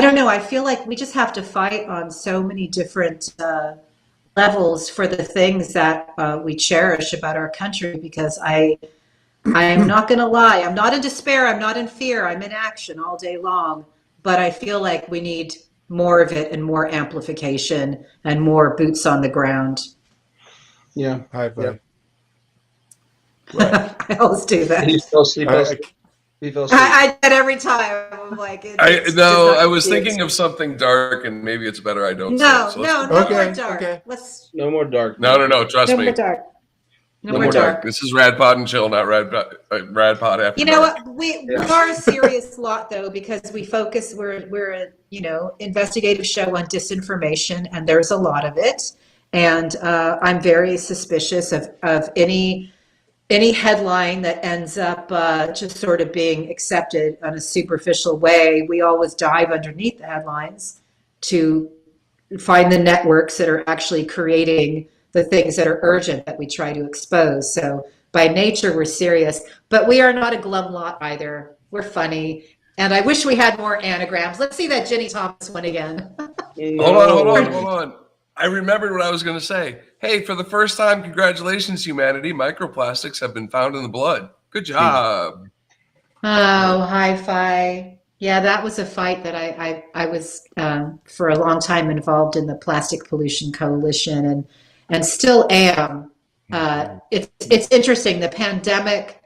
don't know. I feel like we just have to fight on so many different levels for the things that we cherish about our country, because I am not going to lie. I'm not in despair. I'm not in fear. I'm in action all day long. But I feel like we need more of it and more amplification and more boots on the ground. Yeah. High five. Right. I always do that. He fell asleep. I did every time. I'm like, I was thinking of something dark, and maybe it's better I don't. No, say it. no more dark. Okay. No more dark. No. Trust No me. more dark. No more dark. This is Rad Pod and Chill, not Rad Pod after. You know dark. what? We are a serious lot, though, because we focus. We're a investigative show on disinformation, and there's a lot of it. And I'm very suspicious of any headline that ends up just sort of being accepted on a superficial way. We always dive underneath the headlines to find the networks that are actually creating the things that are urgent that we try to expose. So by nature, we're serious, but we are not a glum lot either. We're funny. And I wish we had more anagrams. Let's see that Ginny Thomas one again. Hold on. I remembered what I was going to say. Hey, for the first time, congratulations, humanity. Microplastics have been found in the blood. Good job. Oh, hi-fi. Yeah, that was a fight that I was for a long time involved in the Plastic Pollution Coalition and still am. It's interesting. The pandemic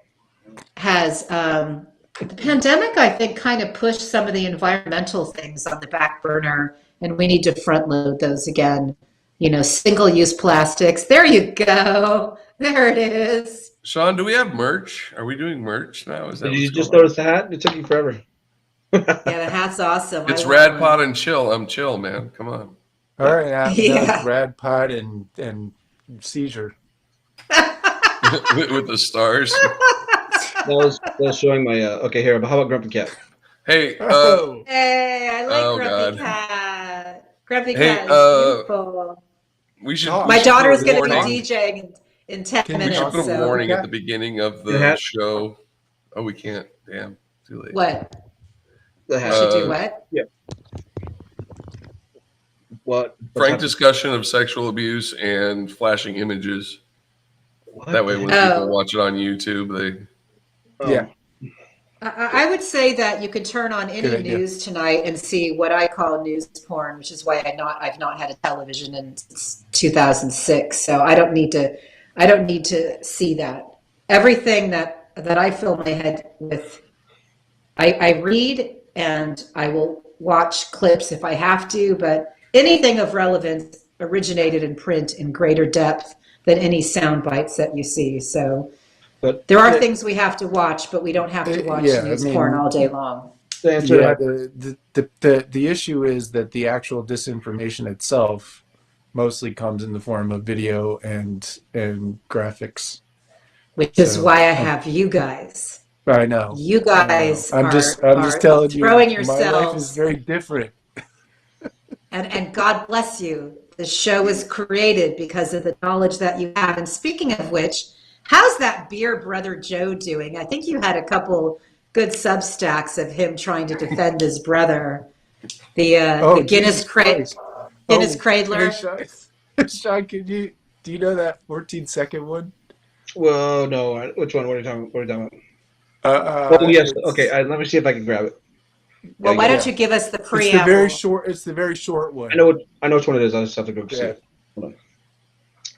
has I think, kind of pushed some of the environmental things on the back burner, and we need to front load those again. Single-use plastics. There you go. There it is. Sean, do we have merch? Are we doing merch now? Did you just notice the hat? It took you forever. Yeah, the hat's awesome. It's Rad Pod and Chill. I'm chill, man. Come on. All right, now Yeah. it's Rad Pod and Seizure. with the stars. That was showing my. Okay, here. How about Grumpy Cat? Hey, Oh, Hey, I like Oh, Grumpy God. Cat. Grumpy Hey, Cat is beautiful. we should. Talk. we My should put a daughter's going to be warning. DJing in 10 Can we We should minutes. put a So warning at Cat? the beginning of The the hat? show. Oh, we can't. Damn, too late. what? The We hat. should do what? What? Frank discussion of sexual abuse and flashing images. What That way, the when heck? people Oh. watch it on YouTube, they. Oh. Yeah. I would say that you could turn on any Good idea. news tonight and see what I call news porn, which is why I've not had a television since 2006. So I don't need to see that. Everything that I fill my head with, I read and I will watch clips if I have to, but anything of relevance originated in print in greater depth than any sound bites that you see. So But there are things we have to watch, but we don't have to watch Yeah, I news mean- porn all day long. the answer Yeah, to the issue is that the actual disinformation itself mostly comes in the form of video and graphics. Which is So, why I have you guys. I know. You guys I'm are just are telling you. throwing My life is yourselves, very different. and God bless you. The show was created because of the knowledge that you have. And speaking of which, how's that beer brother Joe doing? I think you had a couple good substacks of him trying to defend his brother, the Guinness Jesus Christ. Cradler. Hey, Sean, do you know that 14-second one? Whoa, no. Which one? What are you talking about? Oh, yes. Okay, let me see if I can grab it. Well, why Yeah. don't you give us the It's preamble? the very short one. I know which one it is. I just have to go see Yeah. it. Hold on.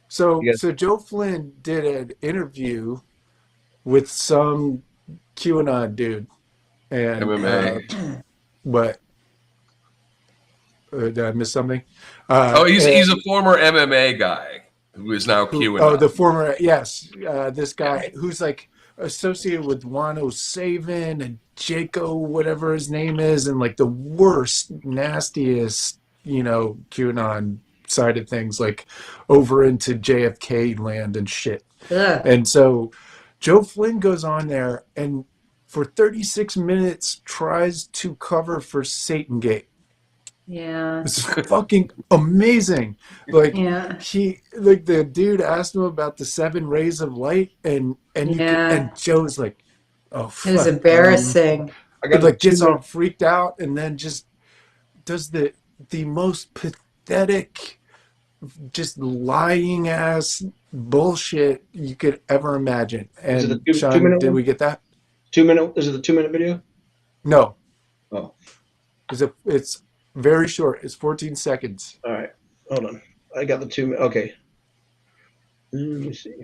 So Yes. Joe Flynn did an interview with some QAnon dude, and MMA. what? Did I miss something? He's a former MMA guy who is now QAnon. Oh, the former, yes, this guy who's like associated with Wano Savin and Jaco, whatever his name is, and like the worst, nastiest, QAnon side of things, like over into JFK land and shit. Ugh. And so Joe Flynn goes on there and for 36 minutes tries to cover for Satan Gate. Yeah. It's fucking amazing. Like Yeah. the dude asked him about the 7 rays of light, and Joe's like, oh fuck. It was embarrassing. I got Like the gets 2 all minute- freaked out and then just does the most pathetic, just lying ass bullshit you could ever imagine. Is it And the 2 Sean, minute did one? we get that? 2 minute. Is it the 2 minute video? No. Oh, It's very short. It's 14 seconds. all right. Hold on. I got the 2 minute. Okay. Let me see.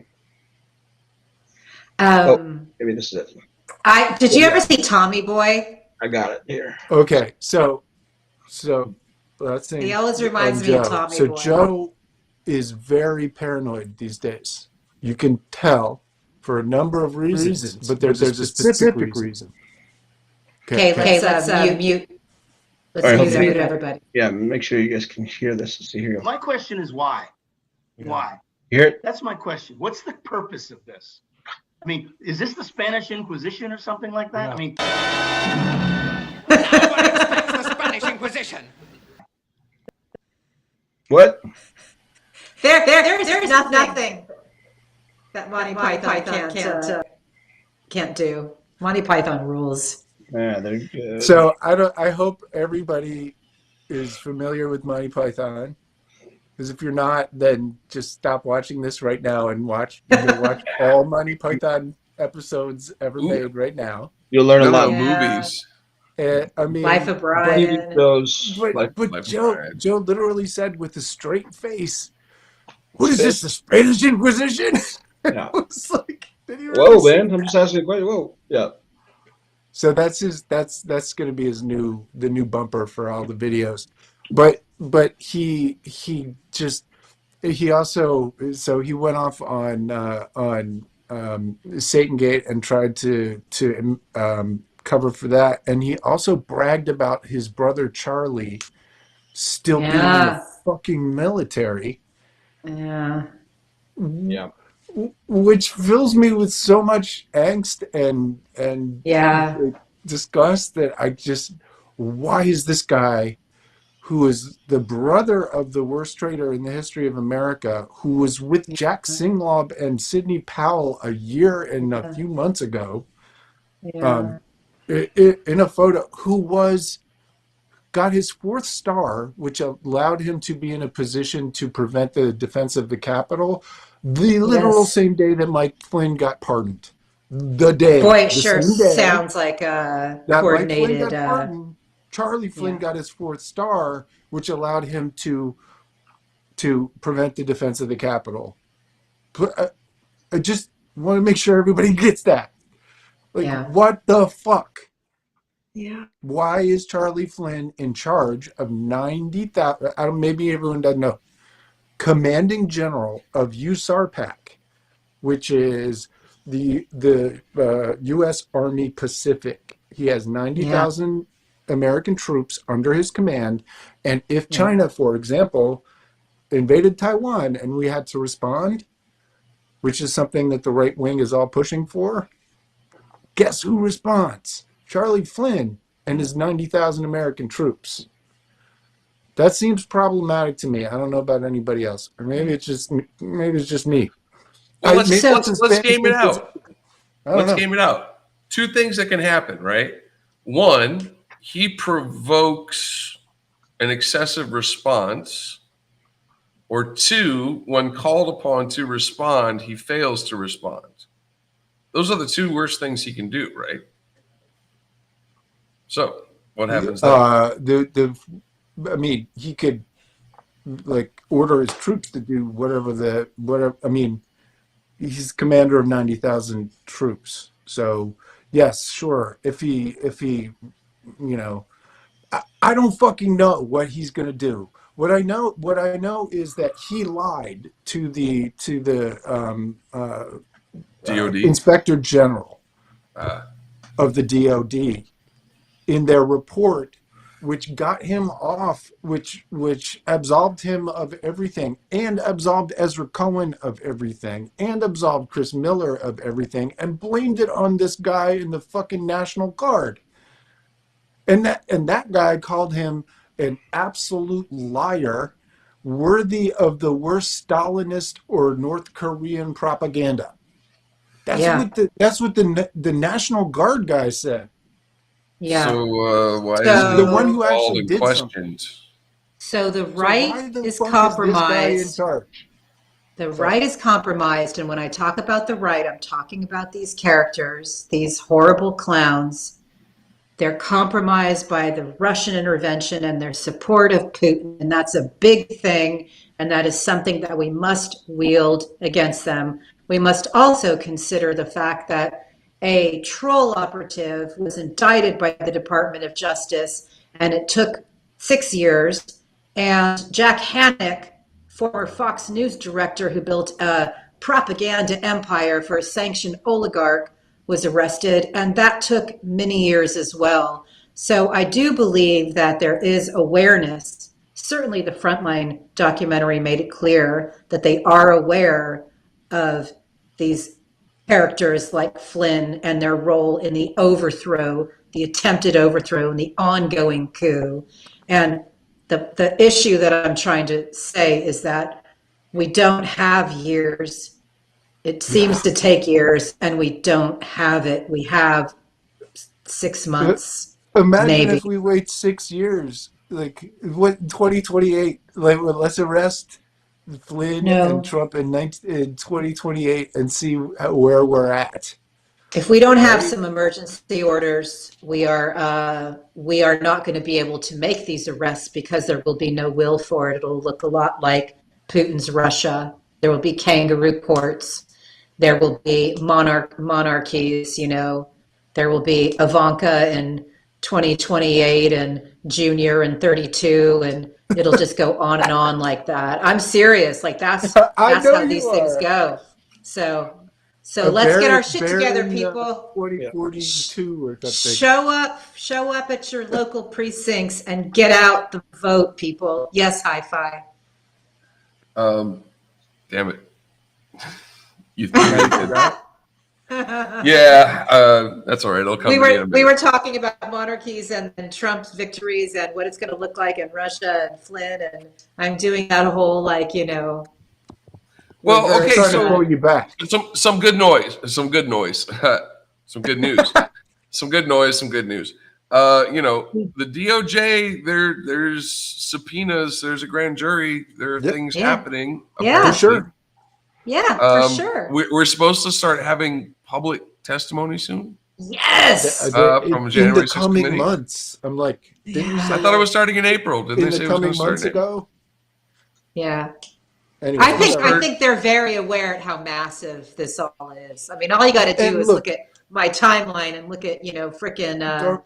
Maybe this is it. Did you ever see Tommy Boy? I got it here. Okay, so let's see. He always reminds me of Tommy So Boy. Joe is very paranoid these days. You can tell for a number of reasons, but there's a specific reason. Okay, let's mute. Let's All right, mute hopefully- everybody. Yeah, make sure you guys can hear this. Let's see here. My question is why? Why? You hear it? That's my question. What's the purpose of this? I mean, is this the Spanish Inquisition or something like that? Yeah. I mean, the Spanish Inquisition. What? There's nothing that Monty Python can't do. Monty Python rules. Yeah, they're good. So I hope everybody is familiar with Monty Python. Because if you're not, then just stop watching this right now and watch all Monty Python episodes ever made right now. You'll learn a No, lot. Yeah. movies. I mean, Life of Brian. Those. But Life of Joe Brian. literally said with a straight face, "What is this, the Spanish Inquisition?" Yeah. I was like, did he really Whoa, say man! I'm just asking a question. Whoa. Yeah. So that's going to be the new bumper for all the videos. But he also went off on Satan Gate and tried to cover for that, and he also bragged about his brother Charlie still being in the fucking military. Yeah. Yeah. Which fills me with so much angst and Yeah. disgust that why is this guy, who is the brother of the worst traitor in the history of America, who was with Jack Singlaub and Sidney Powell a year and a few months ago, Yeah. in a photo, got his 4th star, which allowed him to be in a position to prevent the defense of the Capitol, the literal Yes. same day that Mike Flynn got pardoned. Boy, it The sure same day sounds like a that Mike Flynn coordinated. got pardoned, Charlie Flynn Yeah. got his 4th star, which allowed him to prevent the defense of the Capitol. I just want to make sure everybody gets that. Like, Yeah. what the fuck? Yeah. Why is Charlie Flynn in charge of 90,000? Maybe everyone doesn't know. Commanding General of USARPAC, which is the U.S. Army Pacific. He has 90,000 American troops under his command. And if China, for example, invaded Taiwan and we had to respond, which is something that the right wing is all pushing for, guess who responds? Charlie Flynn and his 90,000 American troops. That seems problematic to me. I don't know about anybody else, or maybe it's just me. Well, let's Spanish game it out. I don't know. Game it out. 2 things that can happen, right? 1, he provokes an excessive response, or 2, when called upon to respond, he fails to respond. Those are the 2 worst things he can do, right? So what happens then? I mean, he could like order his troops to do whatever. I mean, he's commander of 90,000 troops. So yes, sure. If he, I don't fucking know what he's gonna do. What I know is that he lied to the DOD? Inspector General of the DOD in their report, which got him off, which absolved him of everything, and absolved Ezra Cohen of everything, and absolved Chris Miller of everything, and blamed it on this guy in the fucking National Guard. And that guy called him an absolute liar, worthy of the worst Stalinist or North Korean propaganda. That's what the National Guard guy said. Yeah. So why So- is The one he who called actually and did questioned? So the So right why the is fuck compromised. Is this guy in charge? The right is compromised, and when I talk about the right, I'm talking about these characters, these horrible clowns. They're compromised by the Russian intervention and their support of Putin, and that's a big thing, and that is something that we must wield against them. We must also consider the fact that a troll operative was indicted by the Department of Justice, and it took 6 years, and Jack Hannock, former Fox News director who built a propaganda empire for a sanctioned oligarch, was arrested, and that took many years as well. So I do believe that there is awareness. Certainly the Frontline documentary made it clear that they are aware of these characters like Flynn and their role in the overthrow, the attempted overthrow, and the ongoing coup. And the issue that I'm trying to say is that we don't have years. It seems to take years, and we don't have it. We have 6 months. Imagine Maybe. if we wait 6 years, like what 2028? Like, well, let's arrest Flynn No. and Trump in 2028 and see where we're at. If we don't have Right. some emergency orders, we are not going to be able to make these arrests because there will be no will for it. It'll look a lot like Putin's Russia. There will be kangaroo courts. There will be monarchies. There will be Ivanka in 2028 and Junior in 32, and it'll just go on and on like that. I'm serious. Like that's I know how you these things are. go. So let's get our shit together, Barely, people. 2042 or something. Show up at your local precincts and get out the vote, people. Yes, hi-fi. Damn it. You think Yeah, that's all right. It'll come We to me in a were minute. we were talking about monarchies and Trump's victories and what it's going to look like in Russia and Flynn, and I'm doing that whole Well, reverse, okay, Trying to so pull you back. some good noise, some good noise, some good news, some good noise, some good news. The DOJ, there's subpoenas, there's a grand jury, there are Yep. things Yeah. happening. Yeah. For Apparently. sure. yeah, for sure. We're supposed to start having public testimony soon Yes. from In January the 6th coming committee. months. I'm like, didn't you Yeah. say I thought it that was starting in April. Didn't in they the say it was going coming to start months in April? ago? Yeah. Anyway, I think whatever. they're very aware at how massive this all is. I mean, all you got to do And is look- look at my timeline and look at frickin' Gar-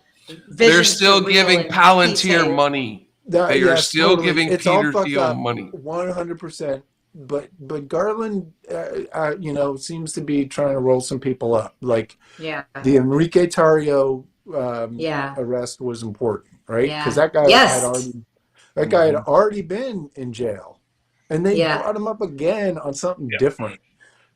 They're Visions still for Real giving and Palantir P-Tape. money. They are yes, still totally. giving It's all Peter fucked Thiel up, money. 100%. But Garland, seems to be trying to roll some people up. Like Yeah. the Enrique Tarrio Yeah. arrest was important, right? Yeah. Because that guy Yes. had already been in jail, and they Yeah. brought him up again on something Yeah. different.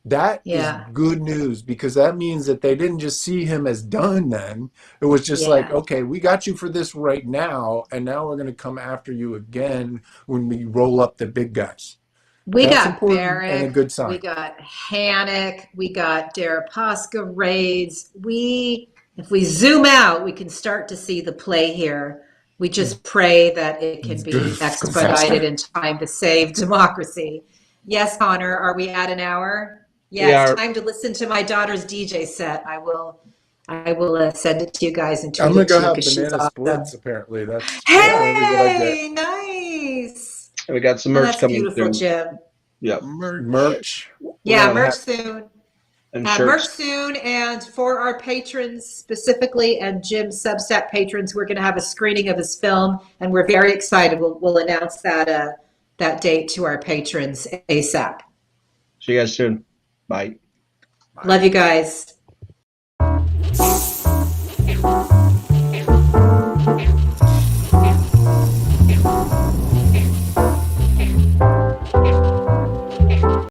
That is Yeah. good news, because that means that they didn't just see him as done then. It was just Yeah. like, okay, we got you for this right now, and now we're going to come after you again when we roll up the big guys. We That's got important Barrick, and a good sign. we got Hannock, we got Deripaska raids. If we zoom out, we can start to see the play here. We just pray that it can be Go expedited faster. in time to save democracy. Yes, Connor, are we at an hour? We Yes, are. time to listen to my daughter's DJ set. I will send it to you guys and I'm tweet going to it to go you have because she's banana awesome. splits, apparently. That's apparently what I get. Hey, nice. And we got some Oh, merch that's coming beautiful, soon. Jim. Yep. Merch. Yeah, got a merch hat soon. and Merch shirts. soon, and for our patrons specifically, and Jim's Substack patrons, we're going to have a screening of his film, and we're very excited. We'll announce that date to our patrons ASAP. See you guys soon. Bye. Love you guys.